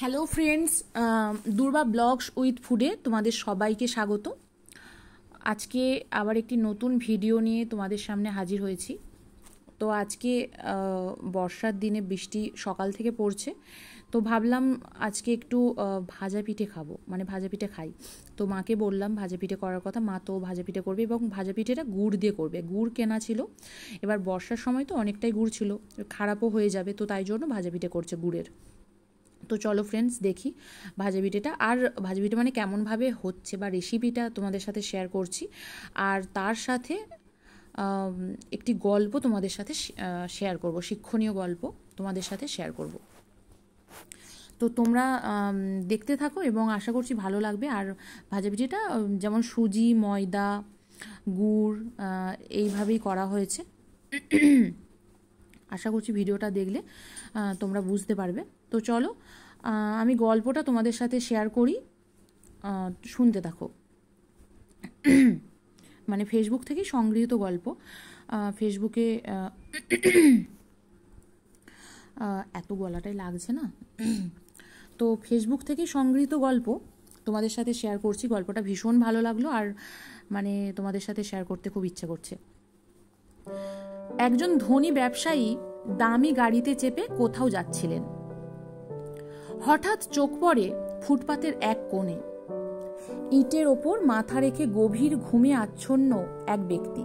Hello friends, Durba blogs with ফুডে তোমাদের সবাইকে স্বাগত। আজকে আবার একটি নতুন ভিডিও নিয়ে তোমাদের সামনে হাজির হয়েছি। তো আজকে বর্ষার দিনে বৃষ্টি সকাল থেকে পড়ছে, তো ভাবলাম আজকে একটু ভাজা পিঠে খাবো, মানে ভাজা পিঠে খাই। তো মাকে বললাম ভাজা পিঠে করার কথা, মা তো ভাজা পিঠে করবে এবং ভাজা পিঠেটা গুড় দিয়ে করবে। গুড় কেনা ছিল, এবার বর্ষার সময় তো অনেকটাই গুড় ছিল, খারাপও হয়ে যাবে, তো তাই জন্য ভাজা পিঠে করছে গুড়ের। তো চলো ফ্রেন্ডস দেখি ভাজা পিঠেটা, আর ভাজা পিঠে মানে কেমনভাবে হচ্ছে বা রেসিপিটা তোমাদের সাথে শেয়ার করছি। আর তার সাথে একটি গল্প তোমাদের সাথে শেয়ার করব, শিক্ষণীয় গল্প তোমাদের সাথে শেয়ার করব। তো তোমরা দেখতে থাকো এবং আশা করছি ভালো লাগবে। আর ভাজা পিঠেটা যেমন সুজি, ময়দা, গুড় এইভাবেই করা হয়েছে। আশা করছি ভিডিওটা দেখলে তোমরা বুঝতে পারবে। তো চলো আমি গল্পটা তোমাদের সাথে শেয়ার করি, শুনতে থাকো। মানে ফেসবুক থেকেই সংগৃহীত গল্প। ফেসবুকে এত গলাটাই লাগছে না। তো ফেসবুক থেকেই সংগৃহীত গল্প তোমাদের সাথে শেয়ার করছি। গল্পটা ভীষণ ভালো লাগলো আর মানে তোমাদের সাথে শেয়ার করতে খুব ইচ্ছে করছে। একজন ধনী ব্যবসায়ী দামি গাড়িতে চেপে কোথাও যাচ্ছিলেন। হঠাৎ চোখ পড়ে ফুটপাতের এক কোণে। ইটের ওপর মাথা রেখে গভীর ঘুমে আচ্ছন্ন এক ব্যক্তি।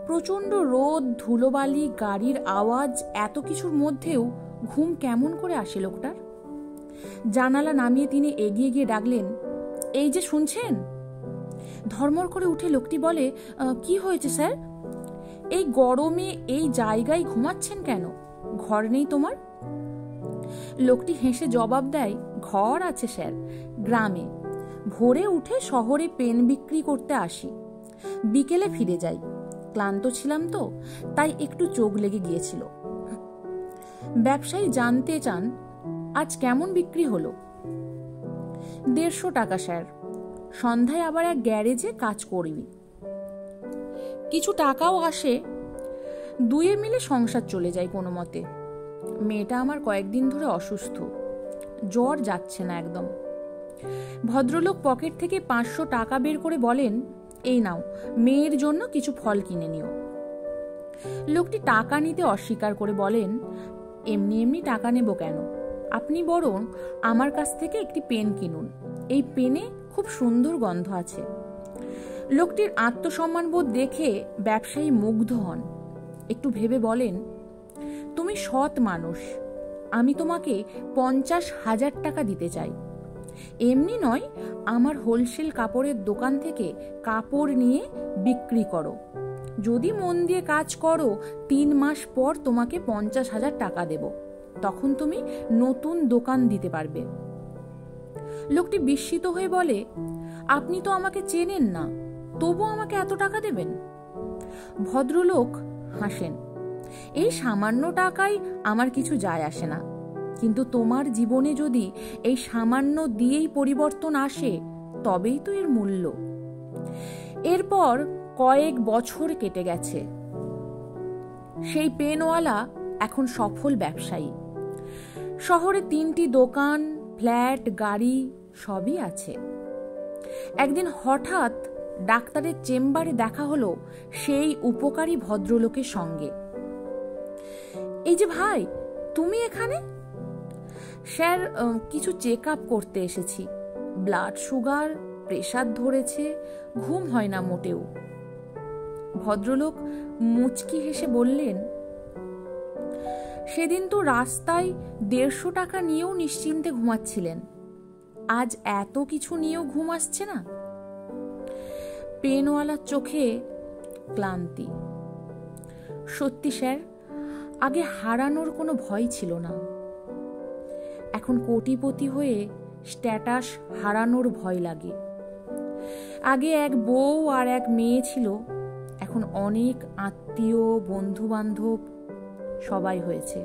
প্রচণ্ড রোদ, ধুলোবালি, গাড়ির আওয়াজ, এত কিছুর মধ্যেও ঘুম কেমন করে আসে লোকটার? জানালা নামিয়ে তিনি এগিয়ে গিয়ে ডাকলেন, এই যে শুনছেন? ধর্মর করে উঠে লোকটি বলে, কি হয়েছে স্যার? এই গরমে এই জায়গায় ঘুমাচ্ছেন কেন? ঘর নেই তোমার? লোকটি হেসে জবাব দেয়, ঘর আছে স্যার, গ্রামে। ভোরে উঠে শহরে পেন বিক্রি করতে আসি, বিকেলে ফিরে যাই। ক্লান্ত ছিলাম তো, তাই একটু চোখ লেগে গিয়েছিল। ব্যবসায়ী জানতে চান, আজ কেমন বিক্রি হলো? 150 টাকা স্যার। সন্ধ্যায় আবার এক গ্যারেজে কাজ করবি, কিছু টাকাও আসে, দুয়ে মিলে সংসার চলে যায় কোনো মতে। মেয়েটা আমার কয়েকদিন ধরে অসুস্থ, জ্বর যাচ্ছে না একদম। ভদ্রলোক পকেট থেকে 500 টাকা বের করে বলেন, এই নাও, মেয়ের জন্য কিছু ফল কিনে নিও। লোকটি টাকা নিতে অস্বীকার করে বলেন, এমনি এমনি টাকা নেব কেন? আপনি বরং আমার কাছ থেকে একটি পেন কিনুন, এই পেনে খুব সুন্দর গন্ধ আছে। লোকটির আত্মসম্মানবোধ দেখে ব্যবসায়ী মুগ্ধ হন। একটু ভেবে বলেন, তুমি সৎ মানুষ, আমি তোমাকে 50,000 টাকা দিতে চাই। এমনি নয়, আমার হোলসেল কাপড়ের দোকান থেকে কাপড় নিয়ে বিক্রি করো। যদি মন দিয়ে কাজ করো, 3 মাস পর তোমাকে 50,000 টাকা দেব, তখন তুমি নতুন দোকান দিতে পারবে। লোকটি বিস্মিত হয়ে বলে, আপনি তো আমাকে চেনেন না, তবু আমাকে এত টাকা দেবেন? ভদ্রলোক হাসেন, এই সামান্য টাকায় আমার কিছু যায় আসে না, কিন্তু তোমার জীবনে যদি এই সামান্য দিয়েই পরিবর্তন আসে, তবেই তো এর মূল্য। এরপর কয়েক বছর কেটে গেছে। সেই পেনওয়ালা এখন সফল ব্যবসায়ী। শহরে 3টি দোকান, ফ্ল্যাট, গাড়ি সবই আছে। একদিন হঠাৎ ডাক্তারের চেম্বারে দেখা হলো সেই উপকারী ভদ্রলোকের সঙ্গে। এই যে ভাই, তুমি এখানে? স্যার, কিছু চেক আপ করতে এসেছি। ব্লাড সুগার, প্রেসার ধরেছে, ঘুম হয় না মোটেও। ভদ্রলোক মুচকি হেসে বললেন, সেদিন তো রাস্তায় 150 টাকা নিয়েও নিশ্চিন্তে ঘুমাচ্ছিলেন, আজ এত কিছু নিয়েও ঘুম আসছে না? পেনওয়ালার চোখে ক্লান্তি। সত্যি স্যার, আগে হারানোর কোনো ভয় ছিল না, এখন কোটিপতি হয়ে স্ট্যাটাস হারানোর ভয় লাগে। আগে এক বউ আর এক মেয়ে ছিল, এখন অনেক আত্মীয়, বন্ধু বান্ধব সবাই হয়েছে।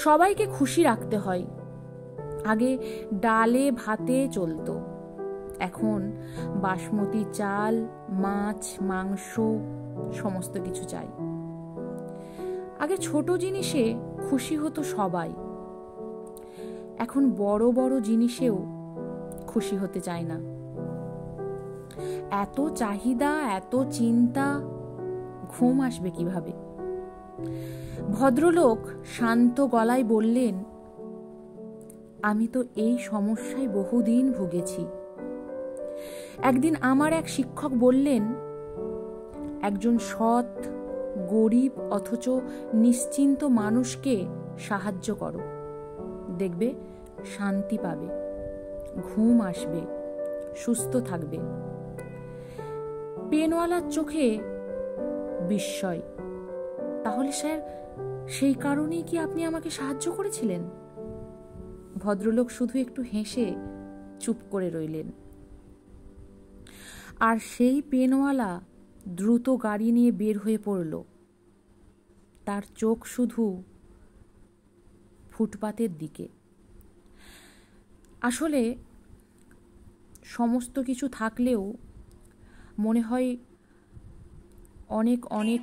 সবাইকে খুশি রাখতে হয়। আগে ডালে ভাতে চলতো, এখন বাসমতি চাল, মাছ, মাংস সমস্ত কিছু চাই। আগে ছোট জিনিসে খুশি হতো সবাই, এখন বড় বড় জিনিসেও খুশি হতে চায় না। এত চাহিদা, এত চিন্তা, ঘুম আসবে কিভাবে? ভদ্রলোক শান্ত গলায় বললেন, আমি তো এই সমস্যায় বহুদিন ভুগেছি। একদিন আমার এক শিক্ষক বললেন, একজন সৎ, গরিব অথচ নিশ্চিন্ত মানুষকে সাহায্য করো, দেখবে শান্তি পাবে, ঘুম আসবে, সুস্থ থাকবে। পেনওয়ালার চোখে বিস্ময়। তাহলে স্যার, সেই কারণেই কি আপনি আমাকে সাহায্য করেছিলেন? ভদ্রলোক শুধু একটু হেসে চুপ করে রইলেন। আর সেই পেনওয়ালা দ্রুত গাড়ি নিয়ে বের হয়ে পড়ল। তার চোখ শুধু ফুটপাতের দিকে। আসলে সমস্ত কিছু থাকলেও মনে হয় অনেক অনেক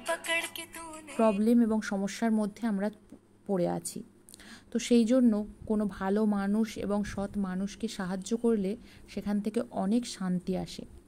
প্রবলেম এবং সমস্যার মধ্যে আমরা পড়ে আছি। তো সেই জন্য কোনো ভালো মানুষ এবং সৎ মানুষকে সাহায্য করলে সেখান থেকে অনেক শান্তি আসে।